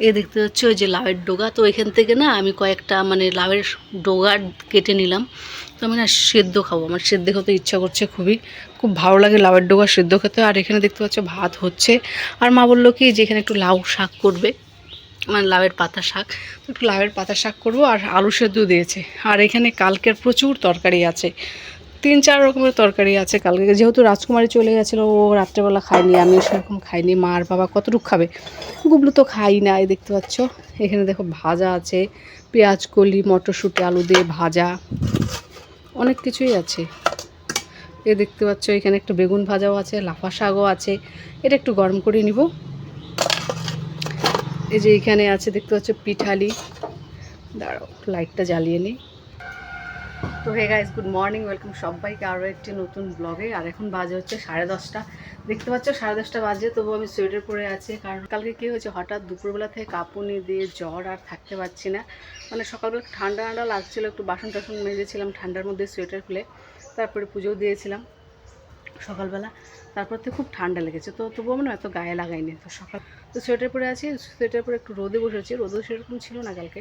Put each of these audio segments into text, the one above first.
এ দেখতে পাচ্ছি ওই যে লাউয়ের ডগা, তো এখান থেকে না আমি কয়েকটা মানে লাউয়ের ডগা কেটে নিলাম। তো আমি না সেদ্ধ খাবো, আমার সেদ্ধ খেতে ইচ্ছা করছে খুব ভালো লাগে লাউয়ের ডগা সেদ্ধ খেতে। আর এখানে দেখতে পাচ্ছি ভাত হচ্ছে। আর মা বললো কি যে এখানে একটু লাউ শাক করবে, মানে লাউয়ের পাতা শাক, তো একটু লাউয়ের পাতা শাক করবো। আর আলু সেদ্ধ দিয়েছে। আর এখানে কালকের প্রচুর তরকারি আছে, 3-4 রকমের তরকারি আছে কালকে, যেহেতু রাজকুমারী চলে গেছিলো, ও রাত্রেবেলা খায়নি, আমিও সেরকম খাইনি। মা আর বাবা কতটুকু খাবে, গুবলু তো খাই না। এই দেখতে পাচ্ছ এখানে দেখো ভাজা আছে, পেঁয়াজ কলি, মটরশুঁটি, আলু দিয়ে ভাজা, অনেক কিছুই আছে। এ দেখতে পাচ্ছ এখানে একটা বেগুন ভাজাও আছে, লাফা শাকও আছে। এটা একটু গরম করে নিব। এই যে এখানে আছে দেখতে পাচ্ছ পিঠালি, দাঁড়াও লাইটটা জ্বালিয়ে নিই। তো hey guys, good morning, welcome সবাইকে আরও একটি নতুন ব্লগে। আর এখন বাজে হচ্ছে 10:30, দেখতে পাচ্ছ 10:30 বাজে, তবু আমি সোয়েটার পরে আছি। কারণ কালকে কী হয়েছে, হঠাৎ দুপুরবেলা থেকে কাঁপুনি দিয়ে জ্বর, আর থাকতে পারছি না। মানে সকালবেলা ঠান্ডা ঠান্ডা লাগছিলো, একটু বাসন টাসন মেজেছিলাম ঠান্ডার মধ্যে সোয়েটার খুলে, তারপরে পুজোও দিয়েছিলাম সকালবেলা। তারপর তো খুব ঠান্ডা লেগেছে, তো তবুও আমি এত গায়ে লাগাইনি। তো সকাল তো সোয়েটার পরে আছি, সোয়েটার পরে একটু রোদে বসেছি, রোদও সেরকম ছিল না কালকে,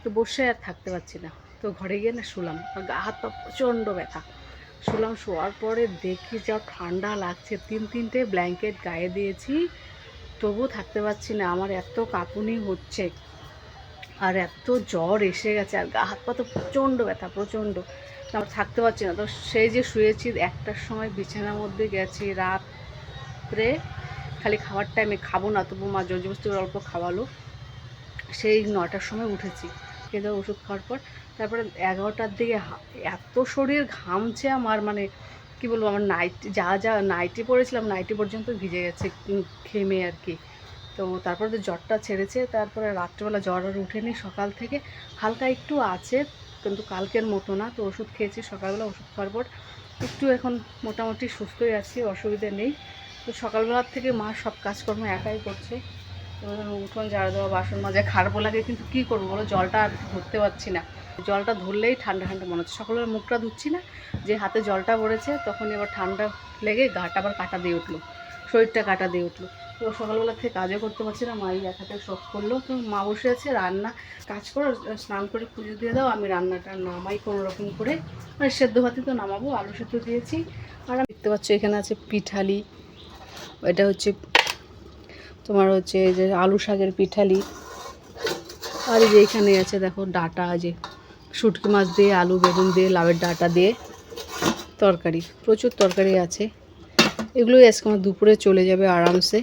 তো বসে আর থাকতে পারছি না। তো ঘরে গিয়ে না শুলাম, আর গা হাত পা প্রচণ্ড ব্যথা। শুলাম, শোয়ার পরে দেখি যা ঠান্ডা লাগছে, 3-3টে ব্ল্যাঙ্কেট গায়ে দিয়েছি, তবুও থাকতে পারছি না। আমার এত কাঁপুনি হচ্ছে আর এত জ্বর এসে গেছে, আর গা হাত পা তো প্রচণ্ড ব্যথা, প্রচণ্ড। আমার থাকতে পারছি না। তো সেই যে শুয়েছি 1টার সময় বিছানার মধ্যে গেছি, রাত্রে খালি খাওয়ার টাইমে খাবো না, তবু মা জোর জবরদস্তি অল্প খাওয়ালো। সেই 9টার সময় উঠেছি, কিন্তু ওষুধ খাওয়ার পর। তারপরে 11টার দিকে এত শরীর ঘামছে আমার, মানে কি বলবো, আমার নাইটি যা নাইটি পরেছিলাম, নাইটি পর্যন্ত ভিজে গেছে ঘেমে আর কি। তো তারপরে তো জ্বরটা ছেড়েছে, তারপরে রাত্রেবেলা জ্বর আর উঠেনি, সকাল থেকে হালকা একটু আছে, কিন্তু কালকের মতো না। তো ওষুধ খেয়েছি সকালবেলা, ওষুধ খাওয়ার পর একটু এখন মোটামুটি সুস্থই আছি, অসুবিধা নেই। তো সকালবেলার থেকে মা সব কাজকর্ম একাই করছে। উঠোন ঝাড় দেওয়া, বাসন মাজা, খারাপও লাগে, কিন্তু কী করবো বলো, জলটা আর ধরতে পারছি না। জলটা ধরলেই ঠান্ডা ঠান্ডা মনে হচ্ছে। সকালবেলা মুখটা ধুচ্ছি না, যে হাতে জলটা পড়েছে, তখন এবার ঠান্ডা লেগে গাটা আবার কাটা দিয়ে উঠলো, শরীরটা কাটা দিয়ে উঠলো। তো সকালবেলা থেকে কাজও করতে পারছি না, মাই এক হাতে সব করলো। তো মা বসে আছে, রান্না কাজ করো, স্নান করে পুজো দিয়ে দাও, আমি রান্নাটা নামাই কোনো রকম করে, মানে সেদ্ধ ভাতই তো নামাবো, আলু সেদ্ধ দিয়েছি। আর আমি দেখতে পাচ্ছ এখানে আছে পিঠালি, এটা হচ্ছে তোমার হচ্ছে যে আলু শাকের পিঠালি। আর এই যে এখানে আছে দেখো ডাঁটা, যে শুটকি মাছ দিয়ে, আলু বেগুন দিয়ে, লাউয়ের ডাঁটা দিয়ে তরকারি, প্রচুর তরকারি আছে। এগুলোই আজকে আমার দুপুরে চলে যাবে আরামসে।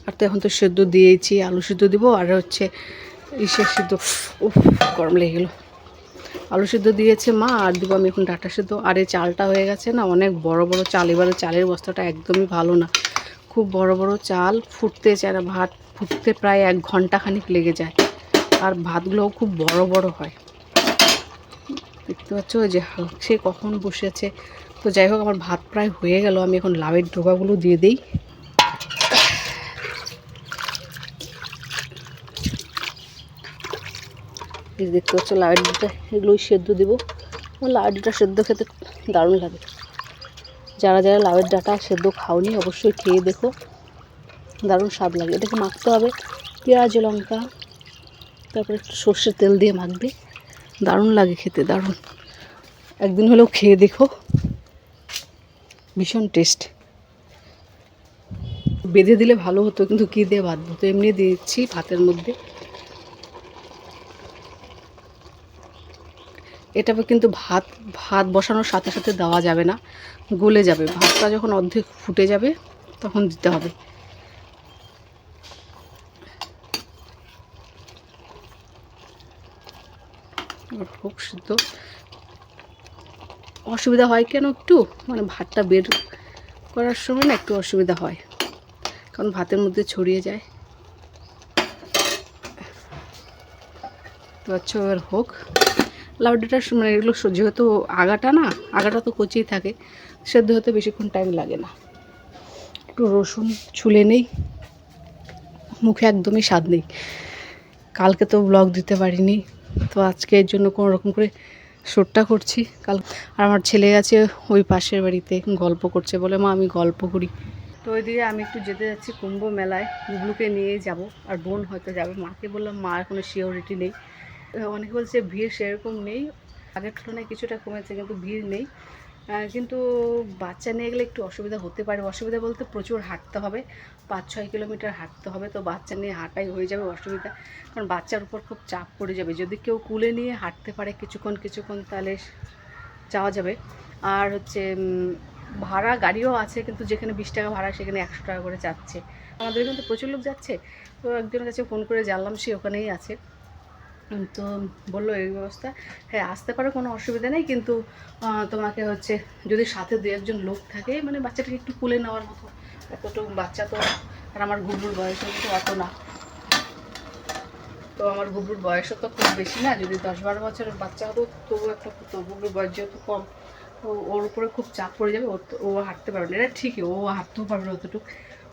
আর তো এখন তো সেদ্ধ দিয়েছি, আলু সেদ্ধ দিব, আর হচ্ছে ইসের সিদ্ধ, উফ গরম লেগে গেলো। আলু সিদ্ধ দিয়েছে মা, আর দিব আমি এখন ডাঁটা সিদ্ধ। আর এই চালটা হয়ে গেছে না, অনেক বড় বড় চাল, এবারে চালের বস্তাটা একদমই ভালো না, খুব বড় বড় চাল, ফুটতে চায় না, ভাত ফুটতে প্রায় 1 ঘন্টা খানিক লেগে যায়। আর ভাতগুলোও খুব বড় বড় হয়, দেখতে পাচ্ছ ওই যে সে কখন বসেছে। তো যাই হোক, আমার ভাত প্রায় হয়ে গেল, আমি এখন লাউয়ের ডোকাগুলো দিয়ে দিই। দেখতে পাচ্ছ লাউয়ের ডিটা, এগুলোই সেদ্ধ দেবো। আমার লাউয়ের ডিটা সেদ্ধ খেতে দারুণ লাগে। যারা যারা লাউয়ের ডাঁটা সেদ্ধ খাওনি অবশ্যই খেয়ে দেখো, দারুণ স্বাদ লাগে। এটাকে মাখতে হবে পেঁয়াজ লঙ্কা, তারপরে একটু সর্ষের তেল দিয়ে মাখবে, দারুণ লাগে খেতে, দারুণ। একদিন হলেও খেয়ে দেখো, ভীষণ টেস্ট। বেঁধে দিলে ভালো হতো, কিন্তু কী দিয়ে বাঁধবো, তো এমনি দিচ্ছি ভাতের মধ্যে। এটা কিন্তু ভাত ভাত বসানোর সাথে সাথে দেওয়া যাবে না, গলে যাবে। ভাতটা যখন অর্ধেক ফুটে যাবে তখন দিতে হবে। খুব সিদ্ধ অসুবিধা হয় কেন, একটু মানে ভাতটা বের করার সময় না একটু অসুবিধা হয়, কারণ ভাতের মধ্যে ছড়িয়ে যায়। তো আচ্ছা, এবার হোক লাউ ডাঁটার মানে এগুলো যেহেতু আগাটা তো কচিই থাকে, সেদ্ধ হতে বেশিক্ষণ টাইম লাগে না। একটু রসুন ছুলে নেই, মুখে একদমই স্বাদ নেই। কালকে তো ব্লগ দিতে পারিনি, তো আজকে এর জন্য কোনো রকম করে শ্যুটটা করছি। আর আমার ছেলে আছে ওই পাশের বাড়িতে, গল্প করছে, বলে মা আমি গল্প করি। তো ওইদিকে আমি একটু যেতে যাচ্ছি কুম্ভ মেলায়, গুবলুকে নিয়েই যাব, আর বোন হয়তো যাবে। মাকে বললাম, মা কোনো সিওরিটি নেই। অনেকে বলছে ভিড় সেরকম নেই, আগের তুলনায় কিছুটা কমেছে, কিন্তু ভিড় নেই। কিন্তু বাচ্চা নিয়ে গেলে একটু অসুবিধা হতে পারে। অসুবিধা বলতে প্রচুর হাঁটতে হবে, 5-6 কিলোমিটার হাঁটতে হবে। তো বাচ্চা নিয়ে হাঁটাই হয়ে যাবে অসুবিধা, কারণ বাচ্চার উপর খুব চাপ পড়ে যাবে। যদি কেউ কুলে নিয়ে হাঁটতে পারে কিছুক্ষণ তাহলে যাওয়া যাবে। আর হচ্ছে ভাড়া গাড়িও আছে, কিন্তু যেখানে 20 টাকা ভাড়া সেখানে 100 টাকা করে যাচ্ছে। আমাদের এখানে তো প্রচুর লোক যাচ্ছে। তো একজনের কাছে ফোন করে জানলাম, সে ওখানেই আছে। তো বললো এই ব্যবস্থা, হ্যাঁ আসতে পারো, কোনো অসুবিধা নেই, কিন্তু তোমাকে হচ্ছে যদি সাথে 2-1 জন লোক থাকে, মানে বাচ্চাটাকে একটু কুলে নেওয়ার মতো। এতটুকু বাচ্চা তো, আর আমার গুবলুর বয়সও কিন্তু অত না। তো আমার গুবলুর বয়সও তো খুব বেশি না, যদি 10-12 বছরের বাচ্চা হতো তবু একটা, তো গুবলুর বয়স যেহেতু কম, তো ওর উপরে খুব চাপ পড়ে যাবে। ও হাঁটতে পারবে না, এটা ঠিকই, ও হাঁটতেও পারবে না অতটুকু।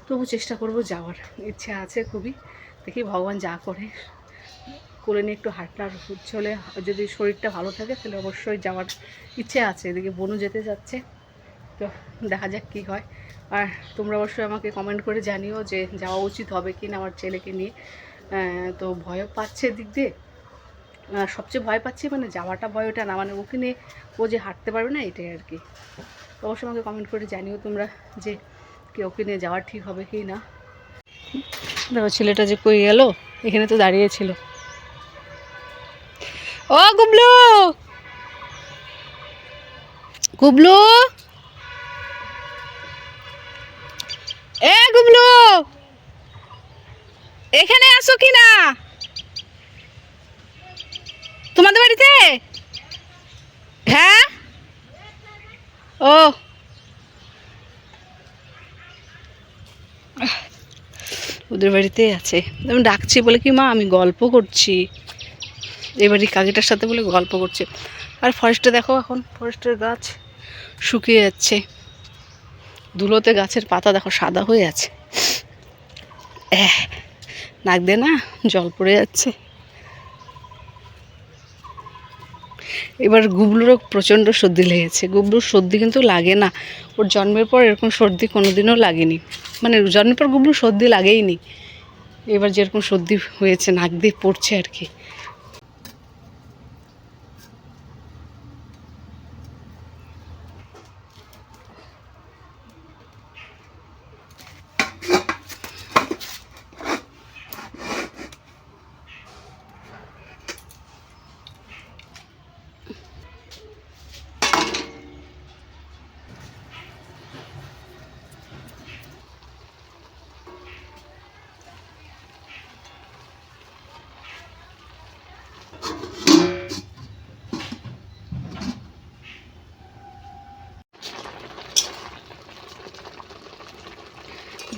তবু চেষ্টা করবো যাওয়ার, ইচ্ছা আছে খুবই। দেখি ভগবান যা করে। কোলে নিয়ে একটু হাঁটার হচ্ছে, হলে যদি শরীরটা ভালো থাকে তাহলে অবশ্যই যাওয়ার ইচ্ছে আছে। এদিকে বোনও যেতে যাচ্ছে, তো দেখা যাক কী হয়। আর তোমরা অবশ্যই আমাকে কমেন্ট করে জানিও যে যাওয়া উচিত হবে কি না আমার ছেলেকে নিয়ে। তো ভয়ও পাচ্ছে দিক দিয়ে, সবচেয়ে ভয় পাচ্ছি মানে যাওয়াটা ভয়, ওটা না, মানে ওকে নিয়ে ও যে হাঁটতে পারবে না, এটাই আর কি। অবশ্যই আমাকে কমেন্ট করে জানিও তোমরা যে ওকে নিয়ে যাওয়া ঠিক হবে কি না। দেখো ছেলেটা যে কই গেল, এখানে তো দাঁড়িয়েছিল। ও গুবলু, গুবলু, এ গুবলু, এখানে আসো কি না তোমাদের বাড়িতে? হ্যাঁ, ও ওদের বাড়িতে আছে। আমি ডাকছি বলে কি, মা আমি গল্প করছি, এবারই কাকিটার সাথে বলে গল্প করছে। আর ফরেস্টে দেখো, এখন ফরেস্টের গাছ শুকিয়ে যাচ্ছে, ধুলোতে গাছের পাতা দেখো সাদা হয়ে আছে। নাক দিয়ে না জল পড়ে যাচ্ছে। এবার গুবলুরও প্রচণ্ড সর্দি লেগেছে। গুবলুর সর্দি কিন্তু লাগে না, ওর জন্মের পর এরকম সর্দি কোনোদিনও লাগেনি, মানে জন্মের পর গুবলুর সর্দি লাগেইনি। এবার যেরকম সর্দি হয়েছে নাক দিয়ে পড়ছে আর কি।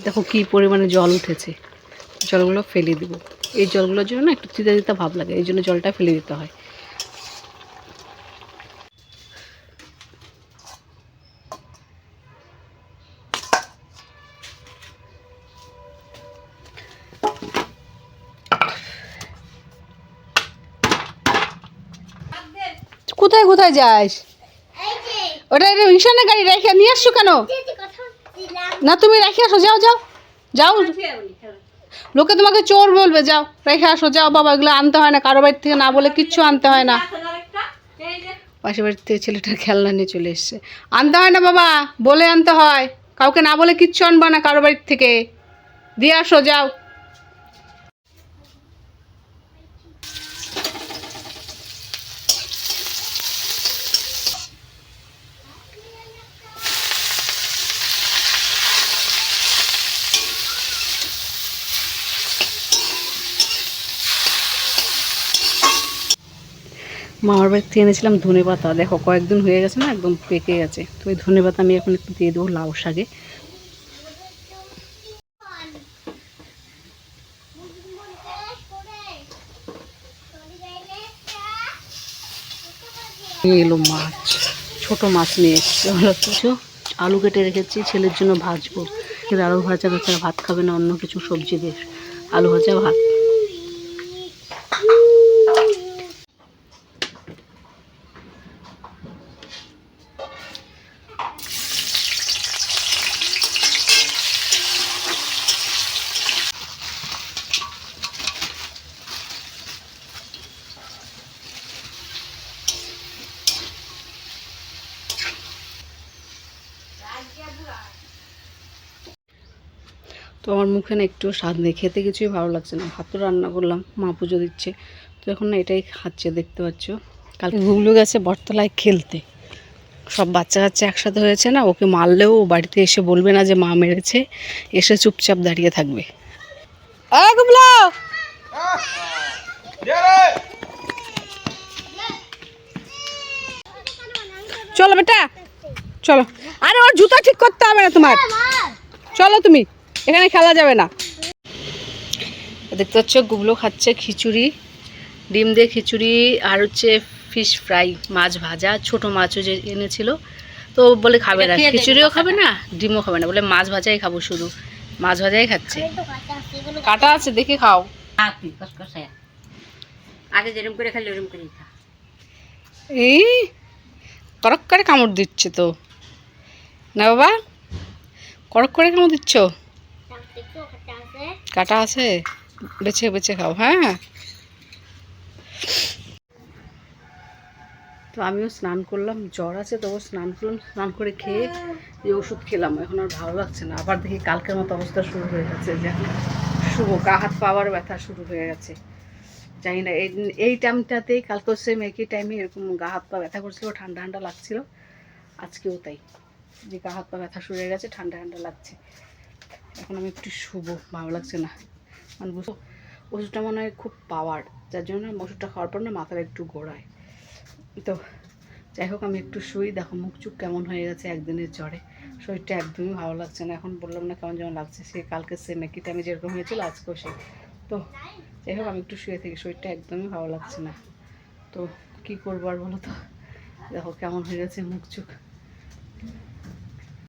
দেখো কি পরিমাণে জল উঠেছে, জলগুলো ফেলে দিব। এই জলগুলোর জন্য না একটু তিতা তিতা ভাব লাগে, এই জন্য জলটা ফেলে দিতে হয়। কোথায় কোথায় যাস? ওটা রিক্সানের গাড়ি রেখে নিয়ে আসছো কেন? না তুমি রেখে আসো, যাও যাও যাও, লোকে তোমাকে চোর বলবে, যাও রেখে আসো, যাও বাবা, এগুলো আনতে হয় না, কারো বাড়ি থেকে না বলে কিচ্ছু আনতে হয় না। পাশের বাড়ির থেকে ছেলেটার খেলনা নিয়ে চলে এসছে, আনতে হয় না বাবা, বলে আনতে হয়, কাউকে না বলে কিচ্ছু আনবা না, কারো বাড়ির থেকে দিয়ে আসো, যাও। মামার বাড়ি থেকে এনেছিলাম ধনে পাতা, দেখো কয়েকদিন হয়ে গেছে না, একদম পেকে গেছে। তো এই ধনে পাতা আমি এখন একটু দিয়ে দেবো লাউ শাকে। এলো মাছ, ছোট মাছ নিয়ে এসছে, হলো কিছু আলু কেটে রেখেছি ছেলের জন্য ভাজবো। কিন্তু আলু ভাজা বেচারা ভাত খাবে না, অন্য কিছু সবজি দিয়ে আলু ভাজা ভাত। আমার মুখে না একটু স্বাদ নেই, খেতে কিছুই ভালো লাগছে না। ভাতও রান্না করলাম, মা পুজো দিচ্ছে, তো এখন না এটাই খাচ্ছে, দেখতে পাচ্ছ। কালকে গুগলু গেছে বটতলায় খেলতে, সব বাচ্চা কাচ্চা একসাথে হয়েছে না, ওকে মারলেও ও বাড়িতে এসে বলবে না যে মা মেরেছে, এসে চুপচাপ দাঁড়িয়ে থাকবে। চলো বেটা চলো, আরে ওর জুতা ঠিক করতে হবে না তোমার, চলো তুমি, এখানে খেলা যাবে না। দেখতে পাচ্ছ গুগলো খাচ্ছে খিচুড়ি, ডিম দিয়ে খিচুড়ি, আর হচ্ছে ফিশ ফ্রাই, মাছ ভাজা, ছোট মাছও যে এনেছিল, তো বলে খাবে না, খিচুড়িও খাবে না, ডিমও খাবে না, বলে মাছ ভাজাই খাবো, শুধু মাছ ভাজাই খাচ্ছে। কাটা আছে দেখে খাও। আগে যেরকম করে খালি ওরকম করেই খা। এই করক করে কামড় দিচ্ছে তো না বাবা, করক করে কামড় দিচ্ছ, কাটা আছে, বেছে বেছে খাও। হ্যাঁ, তো আমিও স্নান করলাম, জ্বর আছে তবু স্নান করলাম, স্নান করে খেয়ে এই ওষুধ খেলাম, এখন আর ভালো লাগছে না, আবার দেখি কালকের মতো অবস্থা শুরু হয়ে গেছে, যে শুভ গা হাত পাওয়ার ব্যথা শুরু হয়ে গেছে। জানি না এই টাইমটাতেই, কালকেও সেম একই টাইমে এরকম গা হাত পা ব্যথা করছিল, ঠান্ডা ঠান্ডা লাগছিল, আজকেও তাই, যে গা হাত পা ব্যথা শুরু হয়ে গেছে, ঠান্ডা ঠান্ডা লাগছে। এখন আমি একটু শুভ, ভালো লাগছে না, মানে বুঝো ওষুধটা মনে হয় খুব পাওয়ার, যার জন্য ওষুধটা খাওয়ার পর না মাথাটা একটু ঘোরায়। তো যাই হোক আমি একটু শুই, দেখো মুখ চুখ কেমন হয়ে গেছে একদিনের জ্বরে, শরীরটা একদমই ভালো লাগছে না, এখন বললাম না কেমন যেমন লাগছে, সে কালকে সেম একই টাইমে যেরকম হয়েছিল আজকেও সে। তো যাই হোক আমি একটু শুয়ে থাকি, শরীরটা একদমই ভালো লাগছে না, তো কী করবো আর বলো তো, দেখো কেমন হয়ে গেছে মুখ চুখ।